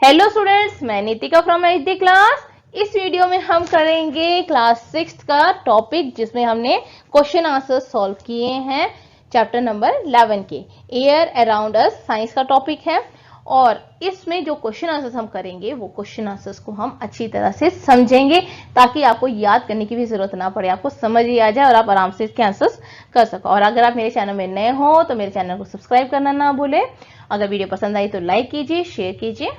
Hello students, मैं Nitika from HD class. इस video में हम करेंगे क्लास 6 का टॉपिक जिसमें हमने क्वेश्चन आंसर सॉल्व किए हैं चैप्टर नंबर 11 के एयर अराउंड अस साइंस का टॉपिक है। और इसमें जो क्वेश्चन आंसर्स हम करेंगे वो क्वेश्चन आंसर्स को हम अच्छी तरह से समझेंगे ताकि आपको याद करने की भी जरूरत ना पड़े, आपको समझ ही आ जाए और आप आराम से इसके आंसर्स कर सको। और अगर आप मेरे चैनल में नए हो तो मेरे चैनल को सब्सक्राइब करना ना भूलें। अगर वीडियो पसंद आई तो लाइक कीजिए, शेयर कीजिए।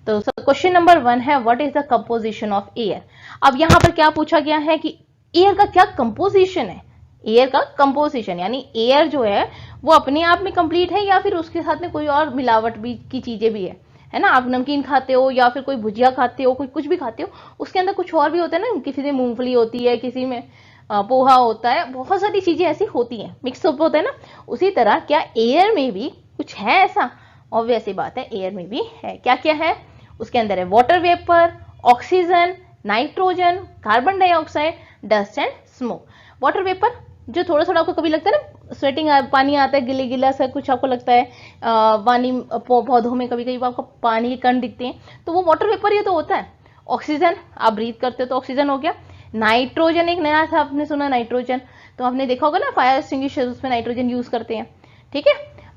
तो क्वेश्चन नंबर 1 है, what is the composition of air. अब यहां पर क्या पूछा गया है कि एयर का क्या कंपोजिशन है। एयर का कंपोजिशन यानी एयर जो है वो अपने आप में कंप्लीट है या फिर उसके साथ में कोई और मिलावट भी की चीजें भी है ना। आप नमकीन खाते हो या फिर कोई भुजिया खाते हो, कोई कुछ भी खाते हो, उसके अंदर कुछ और भी होता है ना। किसी में मूंगफली होती है, किसी में पोहा होता है, बहुत सारी चीजें ऐसी होती हैं, मिक्सअप होता है ना। उसी तरह क्या एयर में भी कुछ है ऐसा? ऑब्वियस बात है, एयर में भी है। क्या क्या है उसके अंदर? है water vapour, oxygen, nitrogen, carbon dioxide, dust and smoke. Water vapour जो थोड़ा थोड़ा आपको कभी लगता है ना, स्वेटिंग पानी आता है, गिले गिला सा कुछ आपको लगता है, पानी पौधों में कभी कभी आपको पानी के कण दिखते हैं, तो वो वाटर वेपर ही तो होता है। ऑक्सीजन आप ब्रीथ करते हो तो ऑक्सीजन हो गया। नाइट्रोजन एक नया था, आपने सुना नाइट्रोजन, तो आपने देखा होगा ना फायर एक्सटिंग्विशर उसमें नाइट्रोजन यूज करते हैं, ठीक है।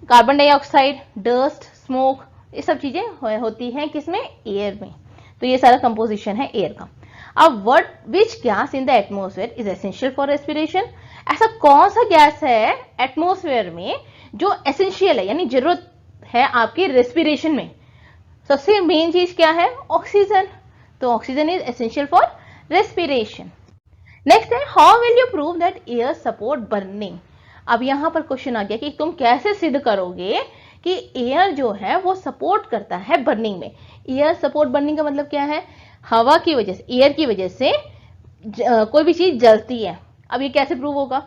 कार्बन डाइऑक्साइड, डस्ट, स्मोक, ये सब चीजें होती हैं किसमें? एयर में। तो ये सारा कंपोजिशन है एयर का। अब what which gas in the atmosphere is essential for respiration. ऐसा कौन सा गैस है एटमॉस्फेयर में जो एसेंशियल है यानी जरूरत है आपकी रेस्पिरेशन में? सबसे मेन चीज क्या है? ऑक्सीजन। तो oxygen is essential for respiration. Next है, how will you prove that air support burning. अब यहां पर क्वेश्चन आ गया कि तुम कैसे सिद्ध करोगे कि एयर जो है वो सपोर्ट करता है बर्निंग में। एयर सपोर्ट बर्निंग का मतलब क्या है? हवा की वजह से, एयर की वजह से कोई भी चीज जलती है। अब ये कैसे प्रूव होगा?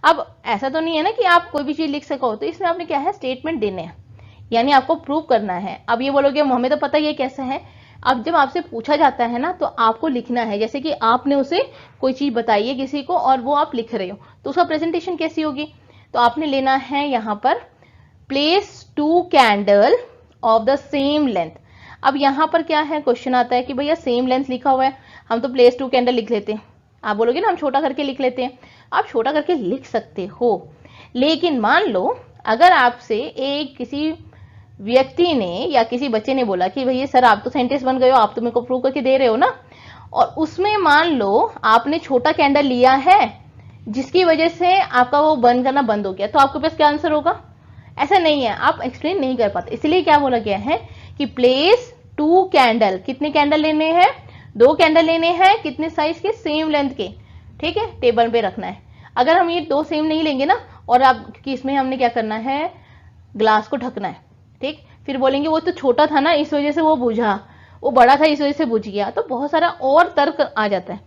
अब ऐसा तो नहीं है ना कि आप कोई भी चीज लिख सको, तो इसमें आपने क्या है, स्टेटमेंट देने हैं, यानी आपको प्रूव करना है। अब ये बोलोगे हमें तो पता ही है कैसा है। अब जब आपसे पूछा जाता है ना तो आपको लिखना है, जैसे कि आपने उसे कोई चीज बताई है किसी को और वो आप लिख रहे हो, तो उसका प्रेजेंटेशन कैसी होगी? तो आपने लेना है यहां पर place 2 candle of the same length. अब यहां पर क्या है, क्वेश्चन आता है कि भैया सेम लेंथ लिखा हुआ है, हम तो प्लेस 2 कैंडल लिख लेते हैं। आप बोलोगे ना हम छोटा करके लिख लेते हैं, आप छोटा करके लिख सकते हो, लेकिन मान लो अगर आपसे एक किसी व्यक्ति ने या किसी बच्चे ने बोला कि भैया सर आप तो साइंटिस्ट बन गए हो, आप तो मेरे को प्रूव करके दे रहे हो ना, और उसमें मान लो आपने छोटा कैंडल लिया है जिसकी वजह से आपका वो बर्न करना बंद हो गया, तो आपके पास क्या आंसर होगा? ऐसा नहीं है, आप एक्सप्लेन नहीं कर पाते। इसलिए क्या बोला गया है कि प्लेस 2 कैंडल। कितने कैंडल लेने हैं? 2 कैंडल लेने हैं। कितने साइज के? सेम लेंथ के, ठीक है, टेबल पे रखना है। अगर हम ये 2 सेम नहीं लेंगे ना, और आप क्योंकि इसमें हमने क्या करना है, ग्लास को ढकना है, ठीक। फिर बोलेंगे वो तो छोटा था ना इस वजह से वो बुझा, वो बड़ा था इस वजह से बुझ गया, तो बहुत सारा और तर्क आ जाता है।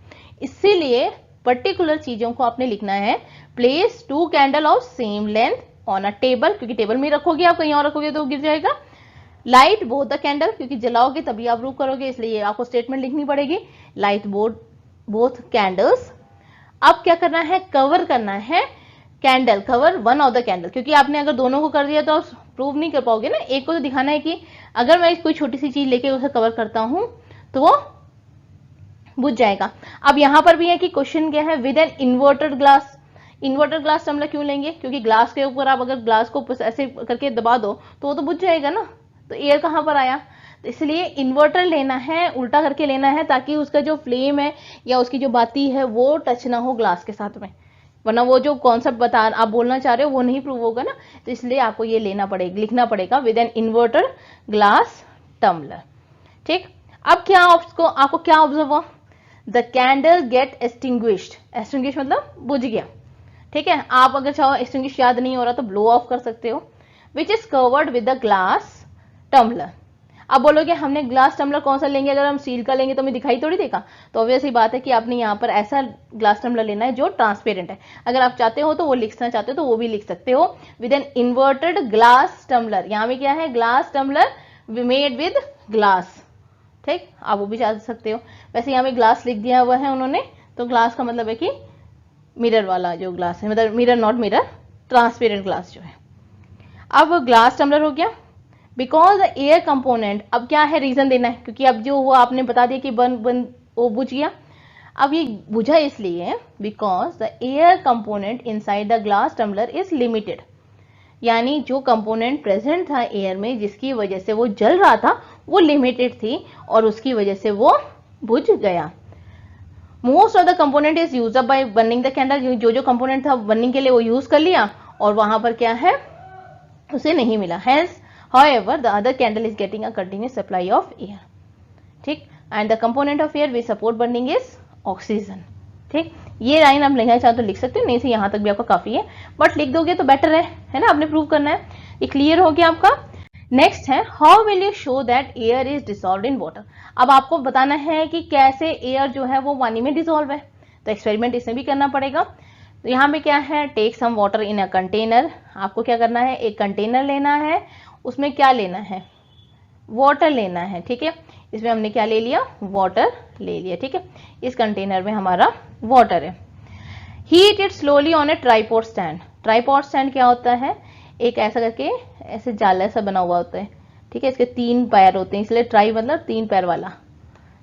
इसीलिए पर्टिकुलर चीजों को आपने लिखना है, place 2 candle of same length on a table, क्योंकि टेबल में रखोगे, आप कहीं और रखोगे तो गिर जाएगा। लाइट बोथ द कैंडल, क्योंकि जलाओगे तभी आप प्रूव करोगे, इसलिए आपको स्टेटमेंट लिखनी पड़ेगी, लाइट बोथ कैंडल्स। अब क्या करना है, कवर करना है candle, cover one of the candle, क्योंकि आपने अगर दोनों को कर दिया तो आप प्रूव नहीं कर पाओगे ना। एक को तो दिखाना है कि अगर मैं कोई छोटी सी चीज लेके उसे कवर करता हूं तो वो बुझ जाएगा। अब यहां पर भी है कि क्वेश्चन क्या है, with an inverted glass. Inverted glass हम लोग क्यों लेंगे? क्योंकि ग्लास के ऊपर आप अगर ग्लास को ऐसे करके दबा दो तो वो तो बुझ जाएगा ना, तो एयर कहां पर आया? तो इसलिए इन्वर्टर लेना है, उल्टा करके लेना है, ताकि उसका जो फ्लेम है या उसकी जो बाती है वो टच ना हो ग्लास के साथ में, वरना वो जो कॉन्सेप्ट बता आप बोलना चाह रहे हो वो नहीं प्रूव होगा ना। तो इसलिए आपको ये लेना पड़ेगा, लिखना पड़ेगा, with an inverter glass tumbler, ठीक। अब क्या आपको क्या ऑब्जर्व हुआ? The candle get extinguished. Extinguish मतलब बुझ गया, ठीक है। आप अगर चाहो एक्सटिंग्विश याद नहीं हो रहा तो ब्लो ऑफ कर सकते हो। Which is covered with the glass tumbler. अब बोलोगे हमने ग्लास टम्बलर कौन सा लेंगे, अगर हम स्टील का लेंगे तो हमें दिखाई थोड़ी देगा। तो ऑब्वियस ही बात है कि आपने यहाँ पर ऐसा ग्लास टम्बलर लेना है जो ट्रांसपेरेंट है। अगर आप चाहते हो तो वो लिखना चाहते हो तो वो भी लिख सकते हो, with an inverted glass tumbler. यहाँ में क्या है, glass tumbler made with glass, ठीक, आप वो भी चाह सकते हो। वैसे यहाँ में ग्लास लिख दिया हुआ है उन्होंने, तो ग्लास का मतलब है कि मिरर वाला जो ग्लास है, मतलब mirror not mirror, transparent glass जो है। अब ग्लास टम्बलर हो गया, बिकॉज द एयर कंपोनेंट, अब क्या है रीजन देना है, क्योंकि अब जो वो आपने बता दिया कि वो बुझ गया। अब ये बुझा इसलिए because the air component inside the glass tumbler is limited, यानी जो कंपोनेंट प्रेजेंट था एयर में जिसकी वजह से वो जल रहा था वो लिमिटेड थी और उसकी वजह से वो बुझ गया। Most of the component is use up by burning the candle, जो जो कंपोनेंट था बर्निंग के लिए वो यूज कर लिया और वहां पर क्या है उसे नहीं मिला। Hence however the other candle is getting a continuous supply of air, ठीक, and the component of air which support burning is oxygen, ठीक। ये लाइन आप लिखना चाहो तो लिख सकते हो, नहीं से यहां तक भी आपका काफी है, बट लिख दोगे तो बेटर है ना, आपने प्रूव करना है। ये क्लियर हो गया आपका। नेक्स्ट है how will you show that air is dissolved in water. अब आपको बताना है कि कैसे एयर जो है वो पानी में डिसॉल्व है, तो एक्सपेरिमेंट इसमें भी करना पड़ेगा। तो यहाँ पे क्या है, take some water in a container, आपको क्या करना है, एक कंटेनर लेना है, उसमें क्या लेना है, वाटर लेना है, ठीक है। इसमें हमने क्या ले लिया, वाटर ले लिया, ठीक है। इस कंटेनर में हमारा वाटर है। Heat it slowly on A tripod stand. Tripod stand क्या होता है, एक ऐसा करके ऐसे जाला सा बना हुआ होता है, ठीक है। इसके 3 पैर होते हैं, इसलिए ट्राई मतलब 3 पैर वाला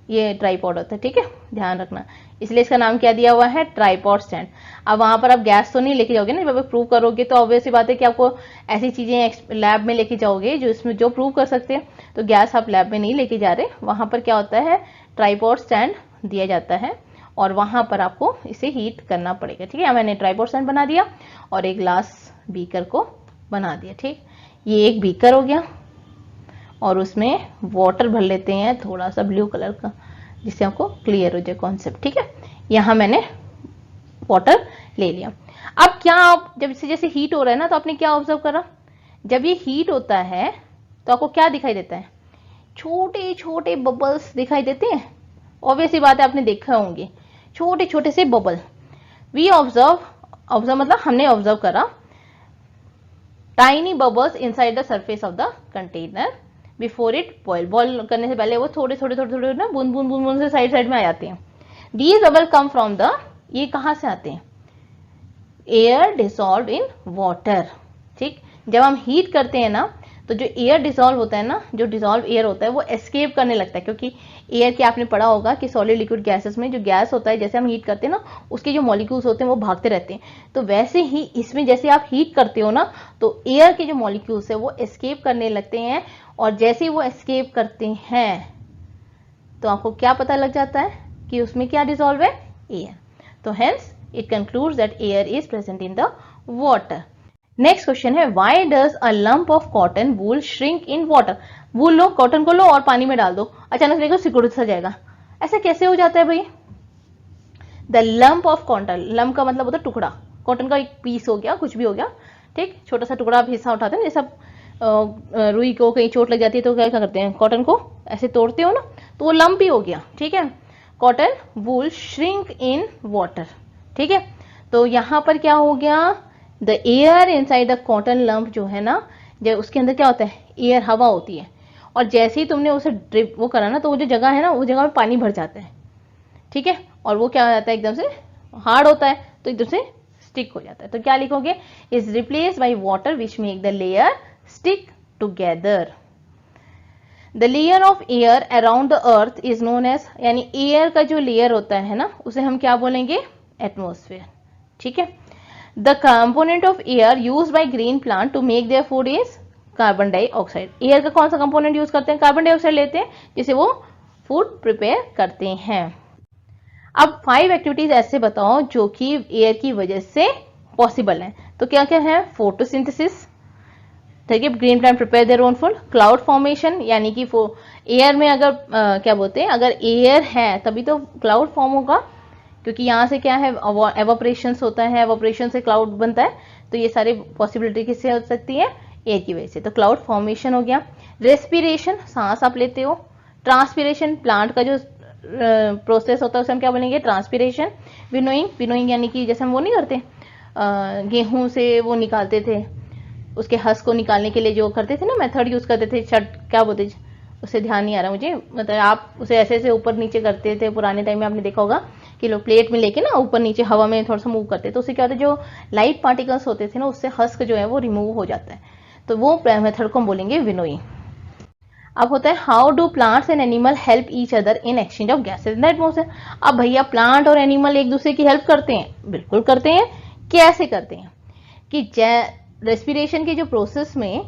ये ट्राइपॉड होता है, ठीक है, ध्यान रखना। इसलिए इसका नाम क्या दिया हुआ है, ट्राइपॉड स्टैंड। अब वहां पर आप गैस तो नहीं लेके जाओगे ना, जब आप प्रूव करोगे तो ऑब्वियस सी बात है कि आपको ऐसी चीजें लैब में लेके जाओगे जो इसमें जो प्रूव कर सकते हैं, तो गैस आप लैब में नहीं लेके जा रहे। वहां पर क्या होता है, ट्राइपॉड स्टैंड दिया जाता है और वहां पर आपको इसे हीट करना पड़ेगा, ठीक है। मैंने ट्राइपॉड स्टैंड बना दिया और एक ग्लास बीकर को बना दिया, ठीक। ये एक बीकर हो गया और उसमें वाटर भर लेते हैं थोड़ा सा ब्लू कलर का, जिससे आपको क्लियर हो जाए कॉन्सेप्ट, ठीक है। यहां मैंने वाटर ले लिया। अब क्या आप जब इसे जैसे हीट हो रहा है ना, तो आपने क्या ऑब्जर्व करा, जब ये हीट होता है तो आपको क्या दिखाई देता है, छोटे छोटे बबल्स दिखाई देते हैं। ऑब्वियस ही बात है, आपने देखा होंगे छोटे छोटे से बबल। वी ऑब्जर्व मतलब हमने ऑब्जर्व करा tiny bubbles inside the surface of the container before it boil. Boil करने से पहले वो थोड़े थोड़े थोड़े थोड़े ना बूंद बूंद बूंद बूंद से साइड साइड में आ जाते हैं। These bubble come from the, ये कहां से आते हैं, एयर डिसॉल्व इन वाटर, ठीक। जब हम हीट करते हैं ना तो जो एयर डिसॉल्व होता है ना, जो डिसॉल्व एयर होता है वो एस्केप करने लगता है, क्योंकि एयर के आपने पढ़ा होगा कि सॉलिड लिक्विड गैसेस में जो गैस होता है, जैसे हम हीट करते हैं ना, उसके जो मॉलिक्यूल्स होते हैं वो भागते रहते हैं। तो वैसे ही इसमें जैसे आप हीट करते हो ना, तो एयर के जो मॉलिक्यूल्स है वो एस्केप करने लगते हैं, और जैसे ही वो एस्केप करते हैं तो आपको क्या पता लग जाता है कि उसमें क्या डिसॉल्व है, एयर। तो hence it concludes that air is present in the water. Next question है why does a lump of cotton wool shrink in water. Wool लो, कॉटन को लो और पानी में डाल दो, अचानक देखो सिकुड़ सा जाएगा। ऐसा कैसे हो जाता है भाई, the lump of cotton, lump का मतलब होता है टुकड़ा, कॉटन का एक पीस हो गया, कुछ भी हो गया, ठीक, छोटा सा टुकड़ा आप हिस्सा उठाते हैं, जैसे रुई को कहीं चोट लग जाती है तो क्या करते हैं, कॉटन को ऐसे तोड़ते हो ना, तो वो लंप ही हो गया, ठीक है। Cotton wool shrink in water, ठीक है। तो यहां पर क्या हो गया, the air inside the cotton lump जो है ना, जब उसके अंदर क्या होता है, एयर हवा होती है, और जैसे ही तुमने उसे ड्रिप वो करा ना, तो वो जो जगह है ना, वो जगह में पानी भर जाता है, ठीक है, और वो क्या हो जाता है, एकदम से हार्ड होता है, तो एकदम से स्टिक हो जाता है। तो क्या लिखोगे, is replace by water which make the layer stick together. The layer of air around the earth is known as, यानी एयर का जो लेयर होता है ना, उसे हम क्या बोलेंगे, एटमोस्फेयर, ठीक है। The component of air use by green plant to make their food is carbon dioxide. Air का कौन सा कंपोनेंट यूज करते हैं, कार्बन डाइऑक्साइड लेते हैं, जिसे वो फूड प्रिपेयर करते हैं। अब 5 एक्टिविटीज ऐसे बताओ जो कि एयर की वजह से पॉसिबल है। तो क्या क्या है, फोटोसिंथेसिस, ठीक है, green plant prepare their own food. Cloud formation, यानी कि एयर में अगर क्या बोलते हैं, अगर एयर है तभी तो क्लाउड फॉर्म होगा, क्योंकि यहाँ से क्या है, एवोपरेशन होता है, एवोपरेशन से क्लाउड बनता है। तो ये सारी पॉसिबिलिटी किससे हो सकती है, एयर की वजह से। तो क्लाउड फॉर्मेशन हो गया। रेस्पिरेशन, सांस आप लेते हो। ट्रांसपिरेशन, प्लांट का जो प्रोसेस होता है उसे हम क्या बोलेंगे, ट्रांसपिरेशन। विनोइंग, विनोइंग यानी कि जैसे हम वो नहीं करते, गेहूं से वो निकालते थे, उसके हस को निकालने के लिए जो करते थे ना, मेथड यूज करते थे, छट क्या बोलते, उसे ध्यान नहीं आ रहा मुझे, मतलब आप उसे ऐसे ऐसे ऊपर नीचे करते थे पुराने टाइम में, आपने देखा होगा कि लोग प्लेट में लेके ना ऊपर नीचे हवा में थोड़ा सा मूव करते, तो उससे क्या होता है, जो लाइट पार्टिकल्स होते थे ना, उससे हस्क जो है वो रिमूव हो जाता है। तो वो मेथड को हम बोलेंगे विनोइंग, अब होता है how do plants and animal help each other in exchange of gases in the atmosphere. अब भैया प्लांट और एनिमल एक दूसरे की हेल्प करते हैं, बिल्कुल करते हैं। कैसे करते हैं कि रेस्पिरेशन के जो प्रोसेस में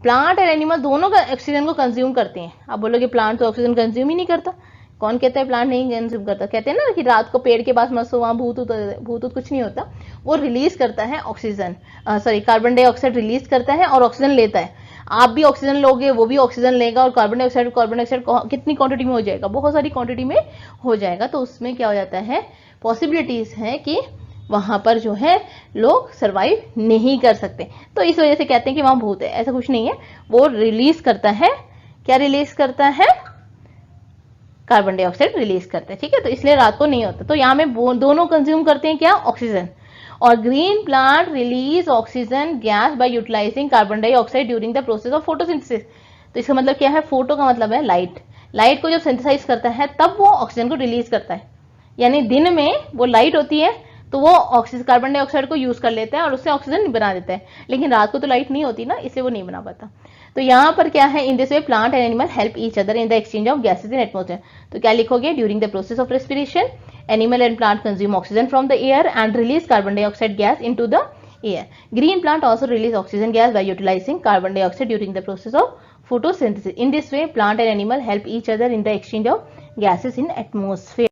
प्लांट और एनिमल दोनों का ऑक्सीजन को कंज्यूम करते हैं। आप बोलोगे प्लांट तो ऑक्सीजन कंज्यूम ही नहीं करता। कौन कहता है प्लांट नहीं कंज्यूम करता? कहते हैं ना कि रात को पेड़ के पास मत सो, वहां भूत भूत कुछ नहीं होता। वो रिलीज करता है oxygen, sorry carbon dioxide release करता है और ऑक्सीजन लेता है। आप भी ऑक्सीजन लोगे, वो भी ऑक्सीजन लेगा, और कार्बन डाइऑक्साइड कितनी क्वांटिटी में हो जाएगा? बहुत सारी क्वांटिटी में हो जाएगा। तो उसमें क्या हो जाता है, पॉसिबिलिटीज है कि वहां पर जो है लोग सरवाइव नहीं कर सकते। तो इस वजह से कहते हैं कि वहां भूत है। ऐसा कुछ नहीं है, वो रिलीज करता है। क्या रिलीज करता है? कार्बन डाइऑक्साइड रिलीज करता है, ठीक है। तो इसलिए रात को नहीं होता। तो यहाँ में दोनों कंज्यूम करते हैं क्या? ऑक्सीजन। और green plant release oxygen gas by utilising carbon dioxide during the process of photosynthesis. तो इसका मतलब क्या है? फोटो का मतलब है लाइट। लाइट को जब सिंथेसाइज करता है तब वो ऑक्सीजन को रिलीज करता है। यानी दिन में वो लाइट होती है तो वो ऑक्सीजन कार्बन डाइऑक्साइड को यूज कर लेता है और उससे ऑक्सीजन बना देता है। लेकिन रात को तो लाइट नहीं होती ना, इसलिए वो नहीं बना पाता। तो यहाँ पर क्या है, in this way plant and animal help each other in the exchange of gases in atmosphere. तो क्या लिखोगे? During the process of respiration animal and plant consume oxygen from the air and release carbon dioxide gas into the air. Green plant also release oxygen gas by utilizing carbon dioxide during the process of photosynthesis. In this way, plant and animal help each other in the exchange of gases in atmosphere.